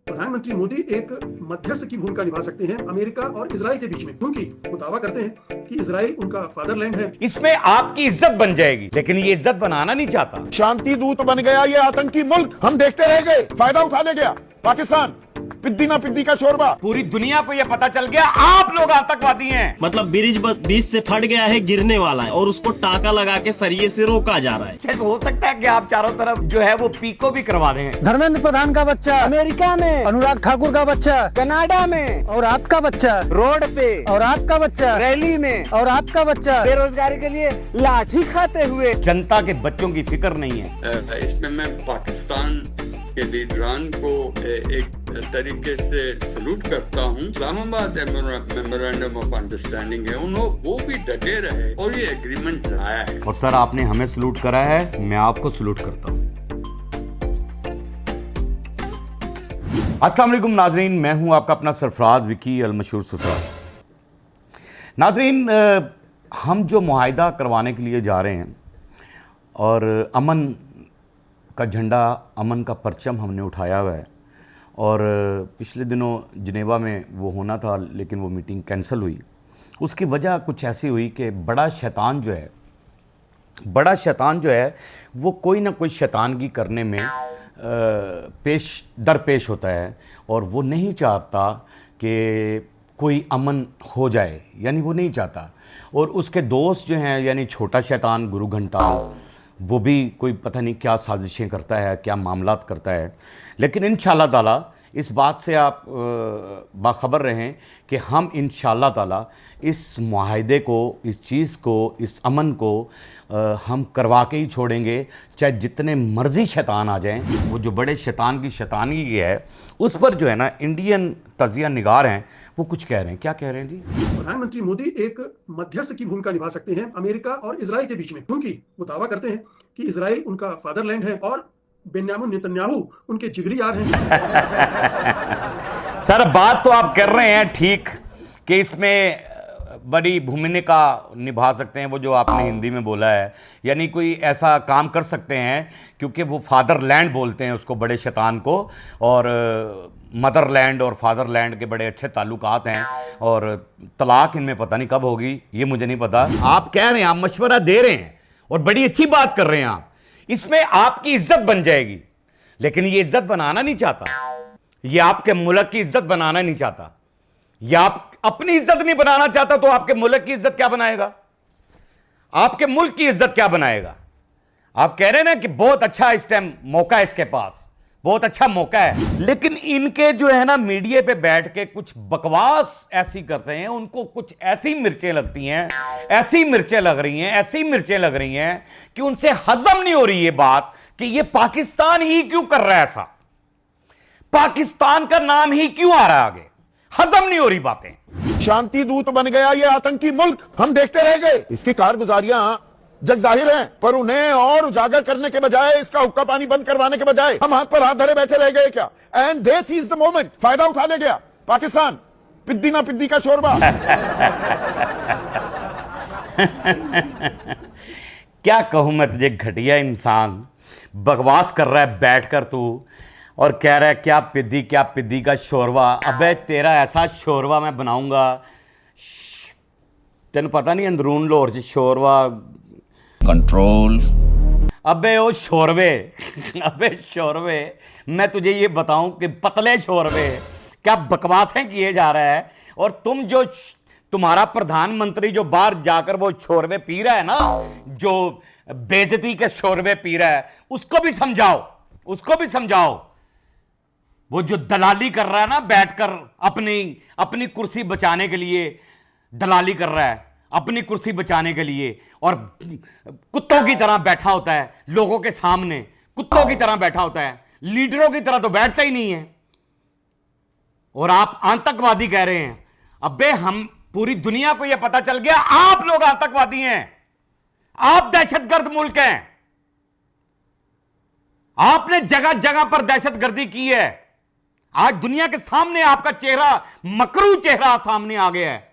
प्रधानमंत्री मोदी एक मध्यस्थ की भूमिका निभा सकते हैं अमेरिका और इजराइल के बीच में, क्योंकि वो दावा करते हैं कि इजराइल उनका फादरलैंड है। इसमें आपकी इज्जत बन जाएगी, लेकिन ये इज्जत बनाना नहीं चाहता। शांति दूत बन गया ये आतंकी मुल्क, हम देखते रह गए, फायदा उठाने गया पाकिस्तान। पिद्दी ना पिद्दी का शोरबा, पूरी दुनिया को ये पता चल गया आप लोग आतंकवादी हैं। मतलब ब्रिज बीच से फट गया है, गिरने वाला है और उसको टाका लगा के सरिये से रोका जा रहा है। शायद हो सकता है कि आप चारों तरफ जो है वो पीको भी करवा दें। धर्मेंद्र प्रधान का बच्चा अमेरिका में, अनुराग ठाकुर का बच्चा कनाडा में, और आपका बच्चा रोड पे, और आपका बच्चा रैली में, और आपका बच्चा बेरोजगारी के लिए लाठी खाते हुए। जनता के बच्चों की फिक्र नहीं है। इसमें मैं पाकिस्तान के लीडरान को एक तरीके से सलूट करता हूँ। इस्लामाबाद मेमोरेंडम ऑफ अंडरस्टैंडिंग है, वो भी डटे रहे और ये एग्रीमेंट लाया है। और सर आपने हमें सलूट करा है, मैं आपको सलूट करता हूँ। अस्सलाम वालेकुम नाजरीन, मैं हूँ आपका अपना सरफराज विकी अल मशहूर सुसरा। नाजरीन, हम जो मुआहिदा करवाने के लिए जा रहे हैं और अमन का झंडा, अमन का परचम हमने उठाया हुआ है, और पिछले दिनों जिनेवा में वो होना था लेकिन वो मीटिंग कैंसिल हुई। उसकी वजह कुछ ऐसी हुई कि बड़ा शैतान जो है वो कोई ना कोई शैतानगी करने में दरपेश होता है, और वो नहीं चाहता कि कोई अमन हो जाए, यानी वो नहीं चाहता। और उसके दोस्त जो हैं, यानी छोटा शैतान गुरु घंटाल, वो भी कोई पता नहीं क्या साजिशें करता है, क्या मामलात करता है। लेकिन इंशाअल्लाह ताला इस बात से आप बाखबर रहें कि हम इंशाअल्लाह ताला इस मुआहिदे को, इस चीज़ को, इस अमन को हम करवा के ही छोड़ेंगे, चाहे जितने मर्जी शैतान आ जाएं। वो जो बड़े शैतान की शैतानगी है उस पर जो है ना इंडियन तजिया निगार हैं, वो कुछ कह रहे हैं। क्या कह रहे हैं जी? प्रधानमंत्री मोदी एक मध्यस्थ की भूमिका निभा सकते हैं अमेरिका और इजराइल के बीच में, क्योंकि वो दावा करते हैं कि इजराइल उनका फादरलैंड है और बेन्यामिन नेतन्याहू उनके जिगरी यार हैं। सर बात तो आप कर रहे हैं ठीक कि इसमें बड़ी भूमिका निभा सकते हैं, वो जो आपने हिंदी में बोला है, यानी कोई ऐसा काम कर सकते हैं, क्योंकि वो फादरलैंड बोलते हैं उसको, बड़े शैतान को, और मदरलैंड और फादरलैंड के बड़े अच्छे ताल्लुकात हैं, और तलाक इनमें पता नहीं कब होगी, ये मुझे नहीं पता। आप कह रहे हैं, आप मशवरा दे रहे हैं और बड़ी अच्छी बात कर रहे हैं आप, इसमें आपकी इज्जत बन जाएगी, लेकिन ये इज्जत बनाना नहीं चाहता, ये आपके मुल्क की इज्जत बनाना नहीं चाहता। ये आप अपनी इज्जत नहीं बनाना चाहता तो आपके मुल्क की इज्जत क्या बनाएगा, आपके मुल्क की इज्जत क्या बनाएगा? आप कह रहे हैं ना कि बहुत अच्छा इस टाइम मौका है, इसके पास बहुत अच्छा मौका है, लेकिन इनके जो है ना मीडिया पे बैठ के कुछ बकवास ऐसी करते हैं, उनको कुछ ऐसी मिर्चें लगती हैं, ऐसी मिर्चें लग रही हैं, ऐसी मिर्चें लग रही हैं कि उनसे हजम नहीं हो रही ये बात कि ये पाकिस्तान ही क्यों कर रहा है ऐसा, पाकिस्तान का नाम ही क्यों आ रहा है आगे, हजम नहीं हो रही बातें। शांति दूत बन गया ये आतंकी मुल्क, हम देखते रह गए। इसकी कारगुजारियां जग जाहिर हैं, पर उन्हें और उजागर करने के बजाय, इसका हुक्का पानी बंद करवाने के बजाय हम हाथ पर हाथ धरे बैठे रह गए क्या? And they seize the moment, फायदा उठाने गया पाकिस्तान। पिद्दी ना पिद्दी का शोरबा। क्या कहूं मैं तुझे, घटिया इंसान, बकवास कर रहा है बैठकर तू, और कह रहा है क्या पिद्दी का शोरबा। अबे तेरा ऐसा शोरबा मैं बनाऊंगा, तेन पता नहीं अंदरून लाहौर च शोरबा कंट्रोल। अबे ओ शोरबे, अबे शोरबे, मैं तुझे ये बताऊं कि पतले शोरबे क्या बकवासें किए जा रहा है, और तुम्हारा प्रधानमंत्री जो बाहर जाकर वो शोरबे पी रहा है ना, जो बेइज्जती के शोरबे पी रहा है, उसको भी समझाओ। वो जो दलाली कर रहा है ना, बैठकर अपनी कुर्सी बचाने के लिए दलाली कर रहा है, अपनी कुर्सी बचाने के लिए, और कुत्तों की तरह बैठा होता है लोगों के सामने, कुत्तों की तरह बैठा होता है, लीडरों की तरह तो बैठता ही नहीं है, और आप आतंकवादी कह रहे हैं। अबे हम पूरी दुनिया को यह पता चल गया आप लोग आतंकवादी हैं, आप दहशतगर्द मुल्क हैं, आपने जगह जगह पर दहशतगर्दी की है। आज दुनिया के सामने आपका चेहरा, मकरू चेहरा सामने आ गया है,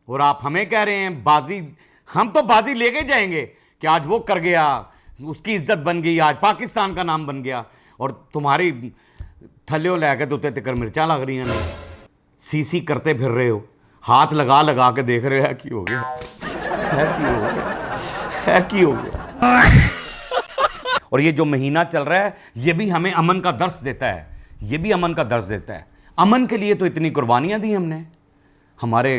और आप हमें कह रहे हैं बाजी। हम तो बाजी लेके जाएंगे कि आज वो कर गया, उसकी इज्जत बन गई, आज पाकिस्तान का नाम बन गया, और तुम्हारी थल्ले लैके तो उत्ते तिकर मिर्चा लग रही ने, सी करते फिर रहे हो, हाथ लगा लगा के देख रहे हो, है की हो गया, है की हो गया, है की हो गया। और ये जो महीना चल रहा है ये भी हमें अमन का दर्स देता है, ये भी अमन का दर्स देता है। अमन के लिए तो इतनी कुर्बानियां दी हमने, हमारे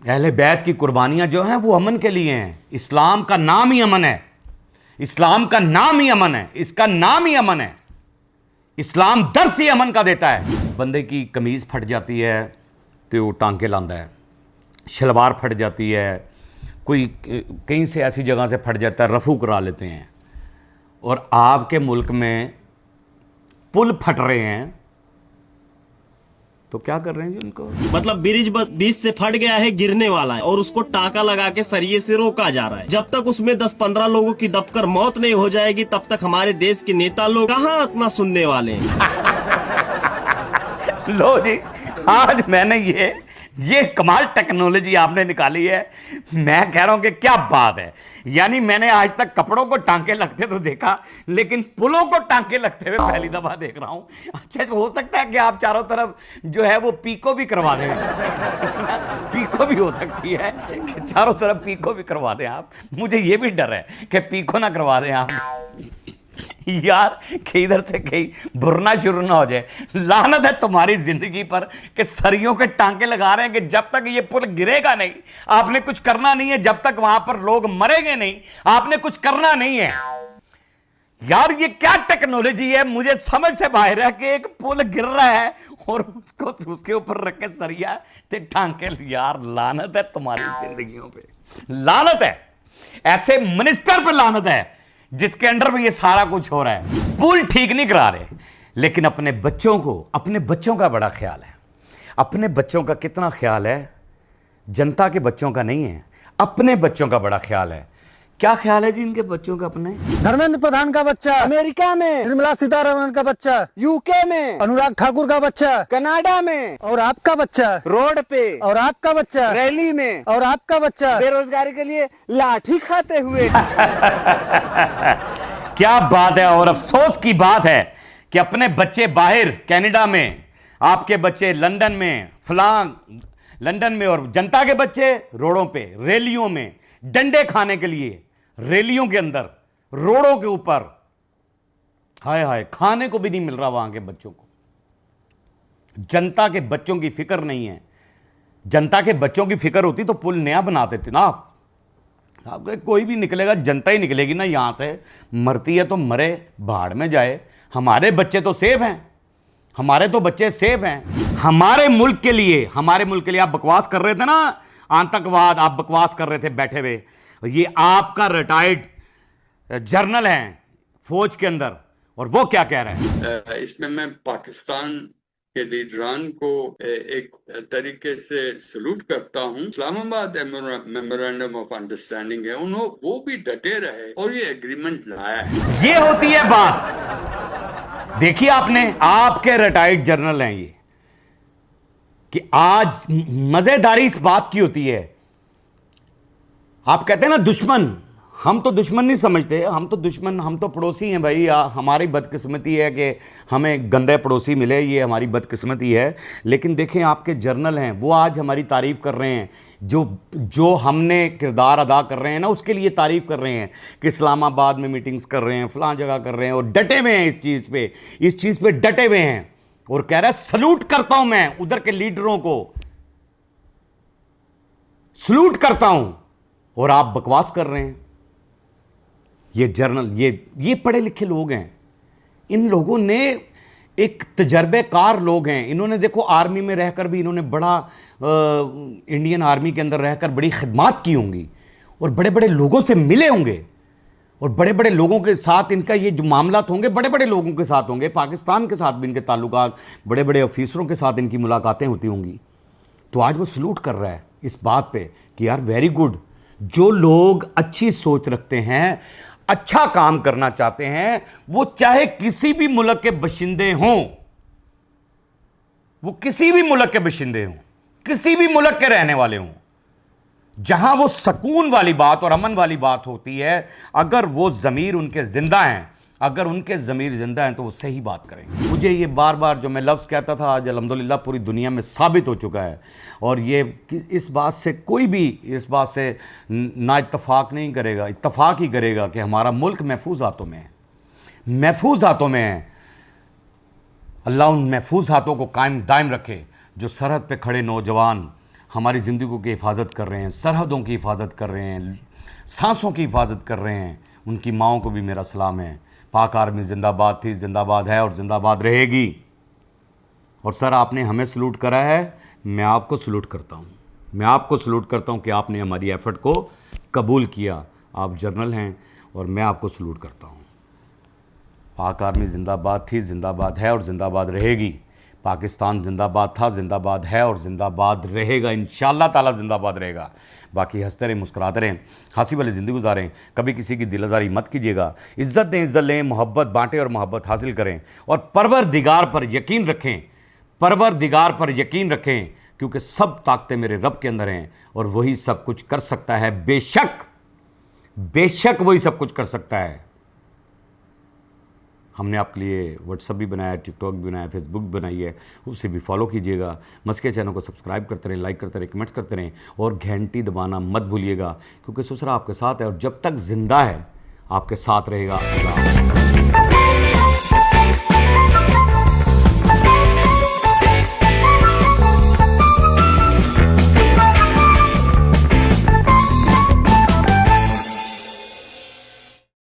अहले बैत की कुर्बानियां जो हैं वो अमन के लिए हैं। इस्लाम का नाम ही अमन है, इस्लाम का नाम ही अमन है, इसका नाम ही अमन है। इस्लाम दर्स ही अमन का देता है। बंदे की कमीज फट जाती है तो वो टांके लांदा है, शलवार फट जाती है, कोई कहीं से ऐसी जगह से फट जाता है, रफू करा लेते हैं। और आपके मुल्क में पुल फट रहे हैं तो क्या कर रहे हैं जी उनको? मतलब ब्रिज बीच से फट गया है, गिरने वाला है और उसको टाका लगा के सरिये से रोका जा रहा है। जब तक उसमें 10-15 लोगों की दबकर मौत नहीं हो जाएगी तब तक हमारे देश के नेता लोग कहाँ इतना सुनने वाले हैं। लो जी, आज मैंने ये कमाल टेक्नोलॉजी आपने निकाली है। मैं कह रहा हूं कि क्या बात है। यानी मैंने आज तक कपड़ों को टांके लगते तो देखा, लेकिन पुलों को टांके लगते हुए पहली दफा देख रहा हूं। अच्छा, हो सकता है कि आप चारों तरफ जो है वो पीको भी करवा दें। पीको भी हो सकती है कि चारों तरफ पीको भी करवा दें आप। मुझे ये भी डर है कि पीको ना करवा दें आप यार, कि इधर से कहीं भुरना शुरू ना हो जाए। लानत है तुम्हारी जिंदगी पर कि सरियों के टांके लगा रहे हैं कि जब तक ये पुल गिरेगा नहीं आपने कुछ करना नहीं है, जब तक वहां पर लोग मरेंगे नहीं आपने कुछ करना नहीं है। यार ये क्या टेक्नोलॉजी है, मुझे समझ से बाहर है कि एक पुल गिर रहा है और उसको उसके ऊपर रख के सरिया ते टांके। यार लानत है तुम्हारी जिंदगियों पे, लानत है। ऐसे मिनिस्टर पे लानत है जिसके अंडर में ये सारा कुछ हो रहा है। पुल ठीक नहीं करा रहे, लेकिन अपने बच्चों का बड़ा ख्याल है। अपने बच्चों का कितना ख्याल है, जनता के बच्चों का नहीं है, अपने बच्चों का बड़ा ख्याल है। क्या ख्याल है जी इनके बच्चों का अपने? धर्मेंद्र प्रधान का बच्चा अमेरिका में, निर्मला सीतारमण का बच्चा यूके में, अनुराग ठाकुर का बच्चा कनाडा में, और आपका बच्चा रोड पे, और आपका बच्चा रैली में, और आपका बच्चा बेरोजगारी के लिए लाठी खाते हुए। क्या बात है। और अफसोस की बात है कि अपने बच्चे बाहर कनाडा में, आपके बच्चे लंदन में, लंदन में, और जनता के बच्चे रोडों पे, रैलियों में डंडे खाने के लिए, रैलियों के अंदर, रोडों के ऊपर। हाय हाय, खाने को भी नहीं मिल रहा वहां के बच्चों को। जनता के बच्चों की फिक्र नहीं है। जनता के बच्चों की फिक्र होती तो पुल नया बनाते थे ना आप। आपको कोई भी निकलेगा, जनता ही निकलेगी ना यहां से। मरती है तो मरे, भाड़ में जाए। हमारे बच्चे तो सेफ हैं, हमारे तो बच्चे सेफ हैं। हमारे मुल्क के लिए आप बकवास कर रहे थे ना, आतंकवाद आप बकवास कर रहे थे बैठे हुए। ये आपका रिटायर्ड जर्नल है फौज के अंदर, और वो क्या कह रहे हैं? इसमें मैं पाकिस्तान के लीडरान को एक तरीके से सलूट करता हूं। इस्लामाबाद मेमोरेंडम ऑफ अंडरस्टैंडिंग है, वो भी डटे रहे और ये एग्रीमेंट लाया है। ये होती है बात। देखिए आपने, आपके रिटायर्ड जर्नल हैं ये, कि आज मजेदारी इस बात की होती है। आप कहते हैं ना दुश्मन, हम तो दुश्मन नहीं समझते, हम तो पड़ोसी हैं भाई। हमारी बदकिस्मती है कि हमें गंदे पड़ोसी मिले, ये हमारी बदकिस्मती है। लेकिन देखें आपके जर्नल हैं, वो आज हमारी तारीफ़ कर रहे हैं। जो हमने किरदार अदा कर रहे हैं ना, उसके लिए तारीफ़ कर रहे हैं कि इस्लामाबाद में मीटिंग्स कर रहे हैं, फलां जगह कर रहे हैं, और डटे हुए हैं इस चीज़ पे डटे हुए हैं। और कह रहा है सलूट करता हूं मैं उधर के लीडरों को, सलूट करता हूं, और आप बकवास कर रहे हैं। ये जर्नल, ये पढ़े लिखे लोग हैं। इन लोगों ने, एक तजर्बेकार लोग हैं, इन्होंने देखो आर्मी में रहकर भी इन्होंने बड़ा इंडियन आर्मी के अंदर रहकर बड़ी खिदमत की होंगी, और बड़े बड़े लोगों से मिले होंगे, और बड़े बड़े लोगों के साथ इनका ये जो मामला होंगे बड़े बड़े लोगों के साथ होंगे। पाकिस्तान के साथ भी इनके ताल्लुकात, बड़े बड़े ऑफिसरों के साथ इनकी मुलाकातें होती होंगी। तो आज वो सलूट कर रहा है इस बात पे कि यार वेरी गुड। जो लोग अच्छी सोच रखते हैं, अच्छा काम करना चाहते हैं, वो चाहे किसी भी मुल्क के बशिंदे हों, वो किसी भी मुल्क के बशिंदे हों, किसी भी मुल्क के रहने वाले हों, जहां वो सुकून वाली बात और अमन वाली बात होती है, अगर वो ज़मीर उनके जिंदा हैं अगर उनके ज़मीर जिंदा हैं तो वो सही बात करेंगे। मुझे ये बार बार जो मैं लफ्ज़ कहता था आज अल्हम्दुलिल्लाह पूरी दुनिया में साबित हो चुका है। और ये इस बात से कोई भी इस बात से ना इत्तफाक नहीं करेगा, इत्तफाक ही करेगा कि हमारा मुल्क महफूज हाथों में है, महफूज हाथों में है। अल्लाह उन महफूज हाथों को कायम दायम रखे जो सरहद पे खड़े नौजवान हमारी ज़िंदगी की हिफाजत कर रहे हैं, सरहदों की हिफाजत कर रहे हैं, सांसों की हिफाजत कर रहे हैं। उनकी माओं को भी मेरा सलाम है। पाक आर्मी जिंदाबाद थी, जिंदाबाद है और जिंदाबाद रहेगी। और सर आपने हमें सलूट करा है, मैं आपको सलूट करता हूँ, मैं आपको सलूट करता हूँ कि आपने हमारी एफ़र्ट को कबूल किया। आप जर्नल हैं और मैं आपको सलूट करता हूँ। पाक आर्मी जिंदाबाद थी, जिंदाबाद है और जिंदाबाद रहेगी। पाकिस्तान जिंदाबाद था, जिंदाबाद है और जिंदाबाद रहेगा। इंशाअल्लाह ताला जिंदाबाद रहेगा। बाकी हंसते रहें, मुस्कुराते रहें, हंसी वाली ज़िंदगी गुजारें, कभी किसी की दिलआज़ारी मत कीजिएगा। इज़्ज़त दें, इज़्ज़त लें, मोहब्बत बांटें और मोहब्बत हासिल करें। और परवरदिगार पर यकीन रखें, परवरदिगार पर यकीन रखें, क्योंकि सब ताकतें मेरे रब के अंदर हैं और वही सब कुछ कर सकता है। बेशक बेशक वही सब कुछ कर सकता है। हमने आपके लिए व्हाट्सअप भी बनाया, टिकटॉक भी बनाया, फेसबुक भी बनाई है, उसे भी फॉलो कीजिएगा। मस्के चैनल को सब्सक्राइब करते रहें, लाइक करते रहें, कमेंट्स करते रहें और घंटी दबाना मत भूलिएगा, क्योंकि ससुरा आपके साथ है और जब तक ज़िंदा है आपके साथ रहेगा।